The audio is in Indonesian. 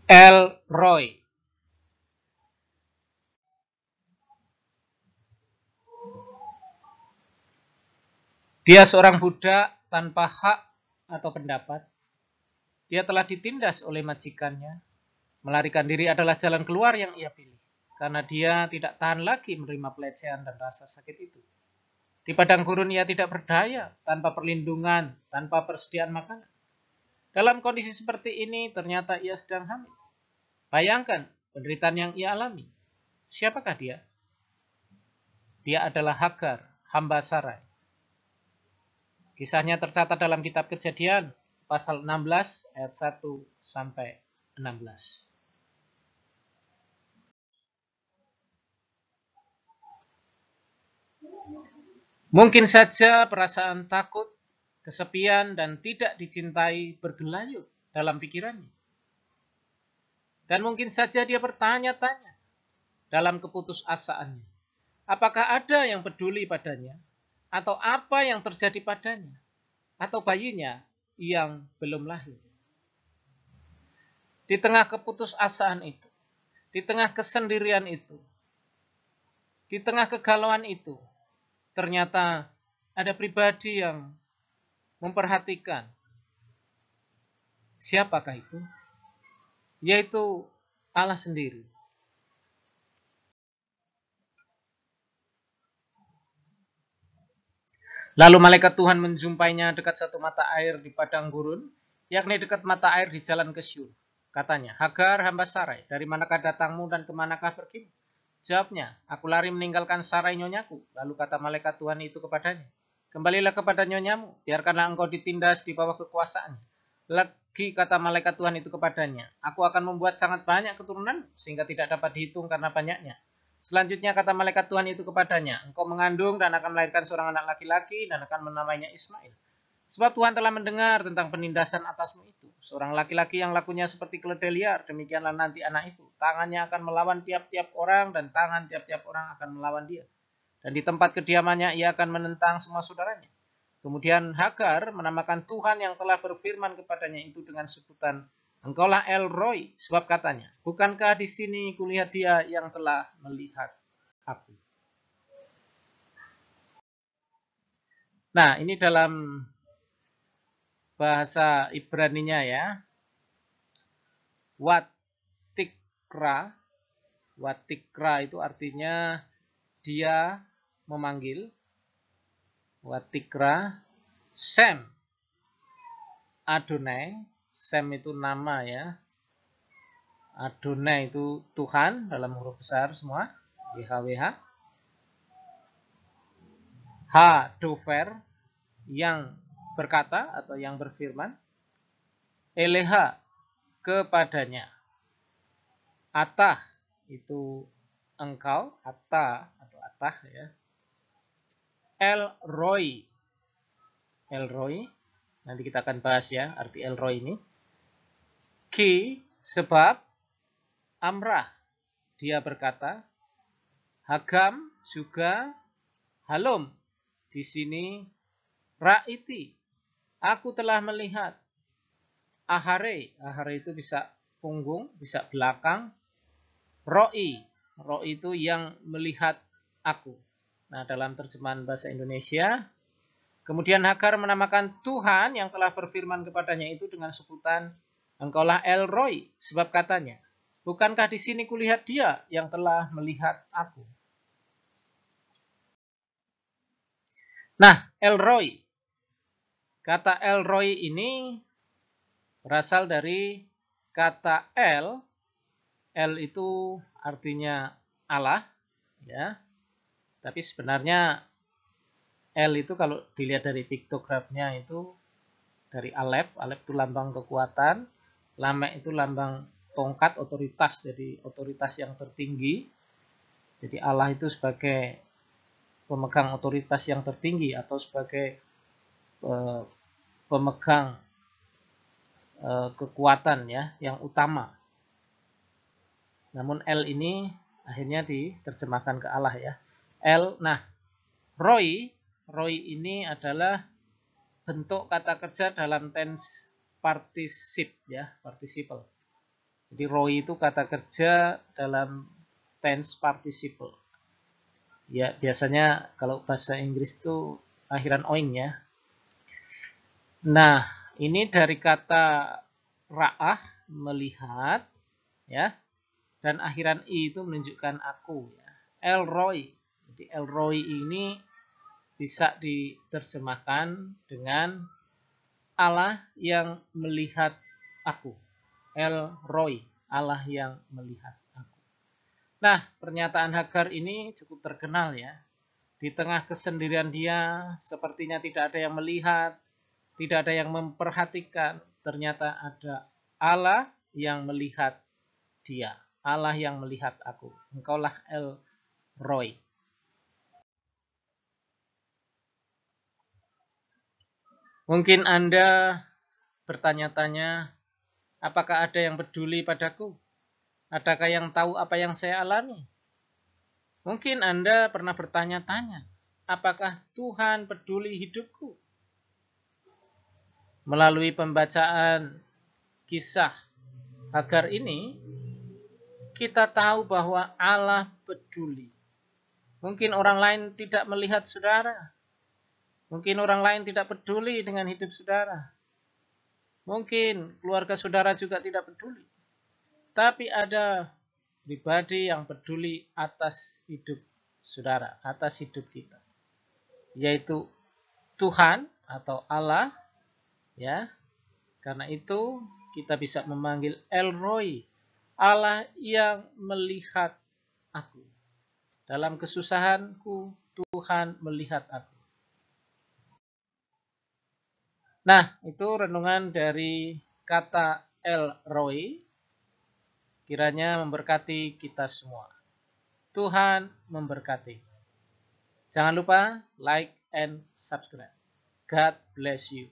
El Roy. Dia seorang budak tanpa hak atau pendapat. Dia telah ditindas oleh majikannya. Melarikan diri adalah jalan keluar yang ia pilih. Karena dia tidak tahan lagi menerima pelecehan dan rasa sakit itu. Di padang gurun ia tidak berdaya, tanpa perlindungan, tanpa persediaan makanan. Dalam kondisi seperti ini, ternyata ia sedang hamil. Bayangkan penderitaan yang ia alami. Siapakah dia? Dia adalah Hagar, hamba Sarai. Kisahnya tercatat dalam kitab Kejadian, pasal 16, ayat 1 sampai 16. Mungkin saja perasaan takut, kesepian, dan tidak dicintai bergelayut dalam pikirannya. Dan mungkin saja dia bertanya-tanya dalam keputusasaannya. Apakah ada yang peduli padanya? Atau apa yang terjadi padanya? Atau bayinya yang belum lahir? Di tengah keputusasaan itu, di tengah kesendirian itu, di tengah kegalauan itu, ternyata ada pribadi yang memperhatikan. Siapakah itu? Yaitu Allah sendiri. Lalu malaikat Tuhan menjumpainya dekat satu mata air di padang gurun, yakni dekat mata air di jalan ke Syur. Katanya, Hagar hamba Sarai, dari manakah datangmu dan kemanakah pergimu? Jawabnya, aku lari meninggalkan Sarai nyonyaku. Lalu kata malaikat Tuhan itu kepadanya, kembalilah kepada nyonyamu, biarkanlah engkau ditindas di bawah kekuasaannya. Lagi kata malaikat Tuhan itu kepadanya, aku akan membuat sangat banyak keturunan, sehingga tidak dapat dihitung karena banyaknya. Selanjutnya kata malaikat Tuhan itu kepadanya, engkau mengandung dan akan melahirkan seorang anak laki-laki dan akan menamainya Ismail. Sebab Tuhan telah mendengar tentang penindasan atasmu itu. Seorang laki-laki yang lakunya seperti keledai liar, demikianlah nanti anak itu. Tangannya akan melawan tiap-tiap orang dan tangan tiap-tiap orang akan melawan dia. Dan di tempat kediamannya ia akan menentang semua saudaranya. Kemudian Hagar menamakan Tuhan yang telah berfirman kepadanya itu dengan sebutan Engkaulah El Roy, sebab katanya, bukankah di sini kulihat dia yang telah melihat aku. Nah, ini dalam bahasa Ibraninya ya. Watikra. Watikra itu artinya dia memanggil. Watikra. Sem. Adonai. Sem itu nama ya. Adonai itu Tuhan dalam huruf besar semua. YHWH. Dover yang berkata atau yang berfirman. Eleha kepadanya. Atah itu engkau, Atah atau Atah ya. El Roy. El Roy. Nanti kita akan bahas ya arti El Roy ini. Ki sebab Amrah. Dia berkata. Hagam juga Halom. Di sini Ra'iti. Aku telah melihat. Ahare. Ahare itu bisa punggung, bisa belakang. Ro'i. Ro'i itu yang melihat aku. Nah, dalam terjemahan bahasa Indonesia, kemudian Hagar menamakan Tuhan yang telah berfirman kepadanya itu dengan sebutan Engkaulah El Roy, sebab katanya, bukankah di sini kulihat dia yang telah melihat aku. Nah, El Roy. Kata El Roy ini berasal dari kata El. El itu artinya Allah, ya. Tapi sebenarnya L itu kalau dilihat dari piktografnya itu dari Alef. Alef itu lambang kekuatan. Lamek itu lambang tongkat otoritas. Jadi otoritas yang tertinggi. Jadi Allah itu sebagai pemegang otoritas yang tertinggi atau sebagai pemegang kekuatan ya yang utama. Namun L ini akhirnya diterjemahkan ke Allah ya. L. Nah, Roy ini adalah bentuk kata kerja dalam tense participle ya, participle. Jadi Roy itu kata kerja dalam tense participle. Ya, biasanya kalau bahasa Inggris itu akhiran oing ya. Nah, ini dari kata ra'ah, melihat, ya. Dan akhiran i itu menunjukkan aku, ya. Elroy. Jadi Elroy ini bisa diterjemahkan dengan Allah yang melihat aku. Elroy, Allah yang melihat aku. Nah, pernyataan Hagar ini cukup terkenal ya. Di tengah kesendirian dia, sepertinya tidak ada yang melihat, tidak ada yang memperhatikan. Ternyata ada Allah yang melihat dia. Allah yang melihat aku. Engkaulah El Roy. Mungkin Anda bertanya-tanya, apakah ada yang peduli padaku? Adakah yang tahu apa yang saya alami? Mungkin Anda pernah bertanya-tanya, apakah Tuhan peduli hidupku? Melalui pembacaan kisah Hagar ini, kita tahu bahwa Allah peduli. Mungkin orang lain tidak melihat saudara. Mungkin orang lain tidak peduli dengan hidup saudara. Mungkin keluarga saudara juga tidak peduli. Tapi ada pribadi yang peduli atas hidup saudara, atas hidup kita. Yaitu Tuhan atau Allah, ya. Karena itu kita bisa memanggil El Roy, Allah yang melihat aku. Dalam kesusahanku, Tuhan melihat aku. Nah, itu renungan dari kata El Roy. Kiranya memberkati kita semua. Tuhan memberkati. Jangan lupa like and subscribe. God bless you.